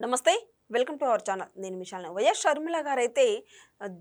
నమస్తే. Welcome to our channel. నేను మిషాల్ని. YS Sharmila గారైతే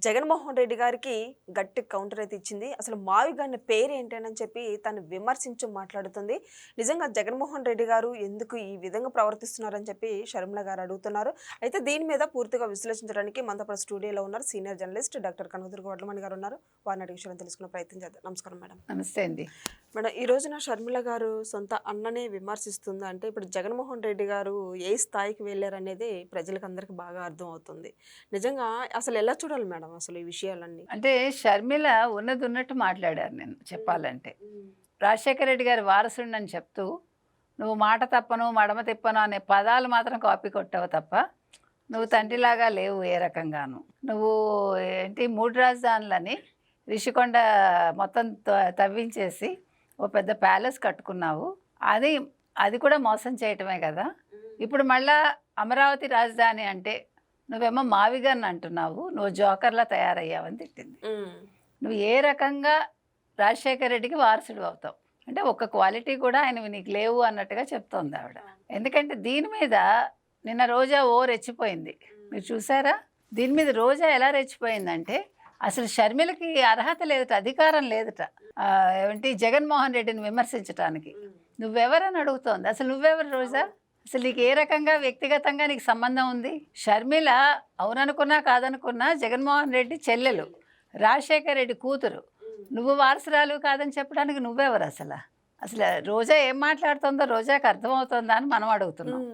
Jaganmohan Reddy గారికి గట్టి కౌంటర్ అయితే ఇచ్చింది. అసలు మావి గారి పేరు ఏంటని చెప్పి తను విమర్శించి మాట్లాడుతుంది. నిజంగా జగన్మోహన్ రెడ్డి గారు ఎందుకు ఈ విధంగా ప్రవర్తిస్తున్నారని చెప్పి షర్మిల గారు అడుగుతున్నారు. అయితే దీని మీద పూర్తిగా విశ్లేషించడానికి మనతో పాటు స్టూడియోలో ఉన్నారు senior journalist doctor Kanakadurga Vadlamani గారు ఉన్నారు. వారిని అడిగే విషయాలను తెలుసుకునే ప్రయత్నం చేద్దాం. నమస్కారం మేడం. నమస్తే అండి. మేడం, ఈ రోజున షర్మిల గారు సొంత అన్ననే విమర్శిస్తుంది అంటే ఇప్పుడు జగన్మోహన్ రెడ్డి గారు ఏ స్థాయికి వెళ్ళారనేది ప్రజలకు అందరికి బాగా అర్థం అవుతుంది. నిజంగా అసలు ఎలా చూడాలి మేడం అసలు ఈ విషయాలన్నీ? అంటే షర్మిల ఉన్నది ఉన్నట్టు మాట్లాడారు. నేను చెప్పాలంటే రాజశేఖర రెడ్డి గారి వారసుడిని చెప్తూ నువ్వు మాట తప్పను మడమ తిప్పను అనే పదాలు మాత్రం కాపీ కొట్టావు తప్ప నువ్వు తండ్రిలాగా లేవు ఏ రకంగాను. నువ్వు ఏంటి 3 రాజధానులని రిషికొండ మొత్తం తవ్వించేసి ఓ పెద్ద ప్యాలెస్ కట్టుకున్నావు. అది కూడా మోసం చేయటమే కదా. ఇప్పుడు మళ్ళా అమరావతి రాజధాని అంటే నువ్వేమో మావిగన్ అంటున్నావు, నువ్వు జోకర్లా తయారయ్యావని తిట్టింది. నువ్వు ఏ రకంగా రాజశేఖర రెడ్డికి వారసుడు అవుతావు అంటే ఒక్క క్వాలిటీ కూడా ఆయనవి నీకు లేవు అన్నట్టుగా చెప్తోంది ఆవిడ. ఎందుకంటే దీని మీద నిన్న రోజా రెచ్చిపోయింది. మీరు చూసారా? దీని మీద రోజా ఎలా రెచ్చిపోయిందంటే అసలు షర్మిలకి అర్హత లేదట, అధికారం లేదట ఏమంటే జగన్మోహన్ రెడ్డిని విమర్శించడానికి. నువ్వెవరని అడుగుతోంది. అసలు నువ్వెవరు రోజా? అసలు నీకు ఏ రకంగా వ్యక్తిగతంగా నీకు సంబంధం ఉంది? షర్మిల అవుననుకున్నా కాదనుకున్నా జగన్మోహన్ రెడ్డి చెల్లెలు, రాజశేఖర రెడ్డి కూతురు. నువ్వు వారసురాలు కాదని చెప్పడానికి నువ్వెవరు? అసలు రోజా ఏం మాట్లాడుతుందో రోజాకి అర్థమవుతుందా అని మనం అడుగుతున్నాం.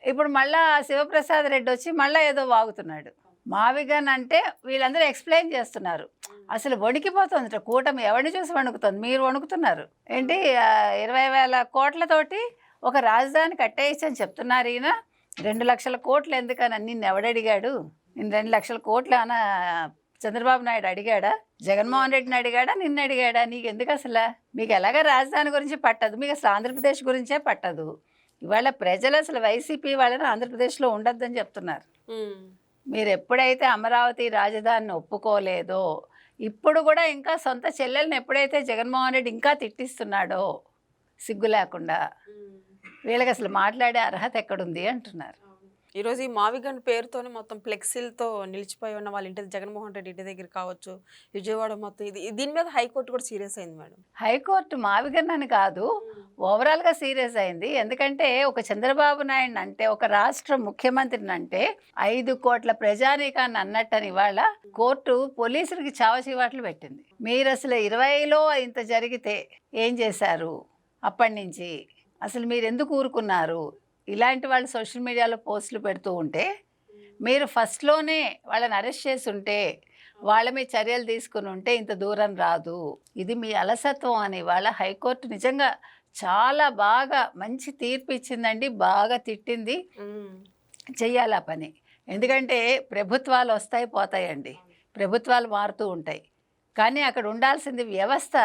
ఇప్పుడు మళ్ళా శివప్రసాద్ రెడ్డి వచ్చి మళ్ళీ ఏదో వాగుతున్నాడు. మావిగన్ అంటే వీళ్ళందరూ ఎక్స్ప్లెయిన్ చేస్తున్నారు. అసలు వణికిపోతుంది కూటమి. ఎవరిని చూసి వణుకుతుంది? మీరు వణుకుతున్నారు ఏంటి? 20,000 కోట్లతోటి ఒక రాజధాని కట్టేయచ్చని చెప్తున్నారు. ఈయన 2 లక్షల కోట్లు ఎందుకని నిన్ను ఎవడడిగాడు? నేను 2 లక్షల కోట్లు అన్న చంద్రబాబు నాయుడు అడిగాడా? జగన్మోహన్ రెడ్డిని అడిగాడా? నిన్ను అడిగాడా? నీకు ఎందుకు అసలు? మీకు ఎలాగ రాజధాని గురించి పట్టదు, మీకు అసలు ఆంధ్రప్రదేశ్ గురించే పట్టదు. ఇవాళ ప్రజలు అసలు వైసీపీ వాళ్ళని ఆంధ్రప్రదేశ్లో ఉండొద్దని చెప్తున్నారు. మీరు ఎప్పుడైతే అమరావతి రాజధానిని ఒప్పుకోలేదో, ఇప్పుడు కూడా ఇంకా సొంత చెల్లెల్ని ఎప్పుడైతే జగన్మోహన్ రెడ్డి ఇంకా తిట్టిస్తున్నాడో సిగ్గు లేకుండా, వీళ్ళకి అసలు మాట్లాడే అర్హత ఎక్కడుంది అంటున్నారు. ఈరోజు ఈ మావిగన్ పేరుతోనే మొత్తం ఫ్లెక్సీలతో నిలిచిపోయి ఉన్న వాళ్ళ ఇంటి జగన్మోహన్ రెడ్డి ఇంటి దగ్గర కావచ్చు, విజయవాడ మొత్తం దీని మీద హైకోర్టు కూడా సీరియస్ అయింది మేడం. హైకోర్టు మావిగన్ అని కాదు, ఓవరాల్గా సీరియస్ అయింది. ఎందుకంటే ఒక చంద్రబాబు నాయుడు అంటే, ఒక రాష్ట్ర ముఖ్యమంత్రిని అంటే 5 కోట్ల ప్రజానీకాన్ని అన్నట్టని ఇవాళ కోర్టు పోలీసులకి చావచీవాట్లు పెట్టింది. మీరు అసలు 20లో ఇంత జరిగితే ఏం చేశారు? అప్పటి నుంచి అసలు మీరు ఎందుకు ఊరుకున్నారు? ఇలాంటి వాళ్ళు సోషల్ మీడియాలో పోస్టులు పెడుతూ ఉంటే మీరు ఫస్ట్లోనే వాళ్ళని అరెస్ట్ చేసి ఉంటే, వాళ్ళ మీద చర్యలు తీసుకుని ఉంటే ఇంత దూరం రాదు. ఇది మీ అలసత్వం అని వాళ్ళ హైకోర్టు నిజంగా చాలా బాగా మంచి తీర్పు ఇచ్చిందండి. బాగా తిట్టింది. చెయ్యాలి ఆ పని. ఎందుకంటే ప్రభుత్వాలు వస్తాయి పోతాయండి, ప్రభుత్వాలు మారుతూ ఉంటాయి. కానీ అక్కడ ఉండాల్సింది వ్యవస్థ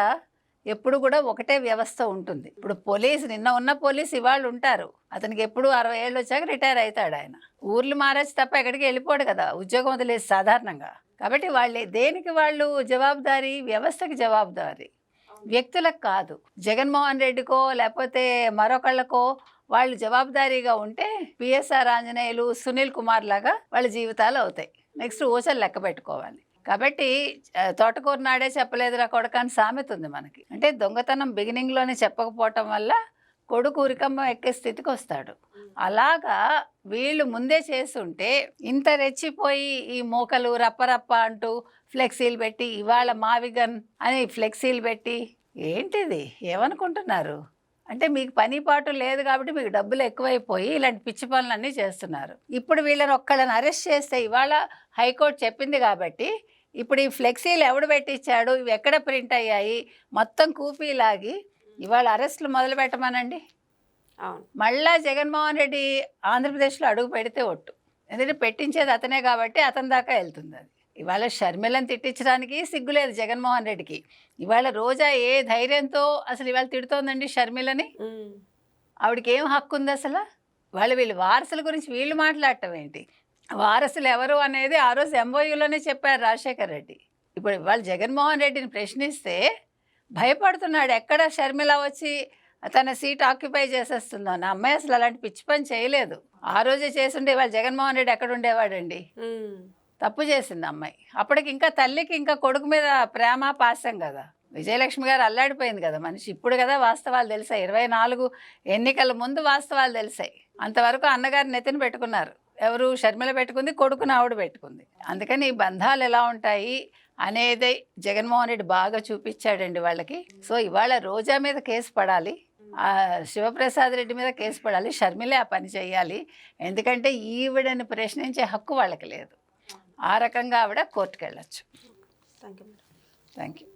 ఎప్పుడు కూడా ఒకటే వ్యవస్థ ఉంటుంది. ఇప్పుడు పోలీసు, నిన్న ఉన్న పోలీసు ఇవాళ ఉంటారు, అతనికి ఎప్పుడు 60 ఏళ్ళు వచ్చాక రిటైర్ అవుతాడు. ఆయన ఊర్లు మారచ్చు తప్ప ఎక్కడికి వెళ్ళిపోడు కదా, ఉద్యోగం వదిలేసి సాధారణంగా. కాబట్టి వాళ్ళే దేనికి వాళ్ళు జవాబుదారీ, వ్యవస్థకి జవాబుదారీ, వ్యక్తులకు కాదు. జగన్మోహన్ రెడ్డికో లేకపోతే మరొకళ్ళకో వాళ్ళు జవాబుదారీగా ఉంటే పిఎస్ఆర్ ఆంజనేయులు, సునీల్ కుమార్ లాగా వాళ్ళ జీవితాలు అవుతాయి. నెక్స్ట్ ఊచలు లెక్క పెట్టుకోవాలి. కాబట్టి తోటకూర నాడే చెప్పలేదురా కొడుకు అని సామెత ఉంది మనకి. అంటే దొంగతనం బిగినింగ్లోనే చెప్పకపోవటం వల్ల కొడుకు ఉరికమ్మ ఎక్కే స్థితికి వస్తాడు. అలాగా వీళ్ళు ముందే చేస్తుంటే ఇంత రెచ్చిపోయి ఈ మోకలు రప్పరప్ప అంటూ ఫ్లెక్సీలు పెట్టి, ఇవాళ మావిగన్ అని ఫ్లెక్సీలు పెట్టి ఏంటిది? ఏమనుకుంటున్నారు? అంటే మీకు పని పాటు లేదు కాబట్టి మీకు డబ్బులు ఎక్కువైపోయి ఇలాంటి పిచ్చి పనులన్నీ చేస్తున్నారు. ఇప్పుడు వీళ్ళని ఒక్కళ్ళని అరెస్ట్ చేస్తే ఇవాళ హైకోర్టు చెప్పింది కాబట్టి ఇప్పుడు ఈ ఫ్లెక్సీలు ఎవడు పెట్టించాడు, ఇవి ఎక్కడ ప్రింట్ అయ్యాయి, మొత్తం కూపీలాగి ఇవాళ అరెస్టులు మొదలు పెట్టమనండి. మళ్ళా జగన్మోహన్ రెడ్డి ఆంధ్రప్రదేశ్లో అడుగు పెడితే ఒట్టు. ఎందుకంటే పెట్టించేది అతనే కాబట్టి అతని దాకా వెళ్తుంది. అది ఇవాళ షర్మిలను తిట్టించడానికి సిగ్గులేదు జగన్మోహన్ రెడ్డికి. ఇవాళ రోజా ఏ ధైర్యంతో అసలు ఇవాళ తిడుతోందండి షర్మిలని? ఆవిడకి ఏం హక్కు ఉంది అసలు? వీళ్ళు వారసుల గురించి వీళ్ళు మాట్లాడటం ఏంటి? వారసులు ఎవరు అనేది ఆ రోజు ఎంఓయూలోనే చెప్పారు రాజశేఖర రెడ్డి. ఇప్పుడు వాళ్ళు జగన్మోహన్ రెడ్డిని ప్రశ్నిస్తే భయపడుతున్నాడు. ఎక్కడ షర్మిల వచ్చి తన సీట్ ఆక్యుపై చేసేస్తుందో. నా అమ్మాయి అసలు అలాంటి పిచ్చి పని చేయలేదు. ఆ రోజే చేసుంటే ఇవాళ జగన్మోహన్ రెడ్డి ఎక్కడ ఉండేవాడండి? ఉమ్. తప్పు చేసింది అమ్మాయి. అప్పటికి ఇంకా తల్లికి ఇంకా కొడుకు మీద ప్రేమ పాశం కదా. విజయలక్ష్మి గారు అల్లాడిపోయింది కదా మనిషి. ఇప్పుడు కదా వాస్తవాలు తెలిసాయి. 24 ఎన్నికల ముందు వాస్తవాలు తెలిసాయి. అంతవరకు అన్నగారు నెత్తిన పెట్టుకున్నారు. ఎవరు? షర్మిల పెట్టుకుంది, కొడుకుని ఆవిడ పెట్టుకుంది. అందుకని ఈ బంధాలు ఎలా ఉంటాయి అనేది జగన్మోహన్ రెడ్డి బాగా చూపించాడండి వాళ్ళకి. సో ఇవాళ రోజా మీద కేసు పడాలి, శివప్రసాద్ రెడ్డి మీద కేసు పడాలి, షర్మిలే ఆ పని చేయాలి. ఎందుకంటే ఈవిడని ప్రశ్నించే హక్కు వాళ్ళకి లేదు. ఆ రకంగా ఆవిడ కోర్టుకు వెళ్ళచ్చు. Thank you. Thank you.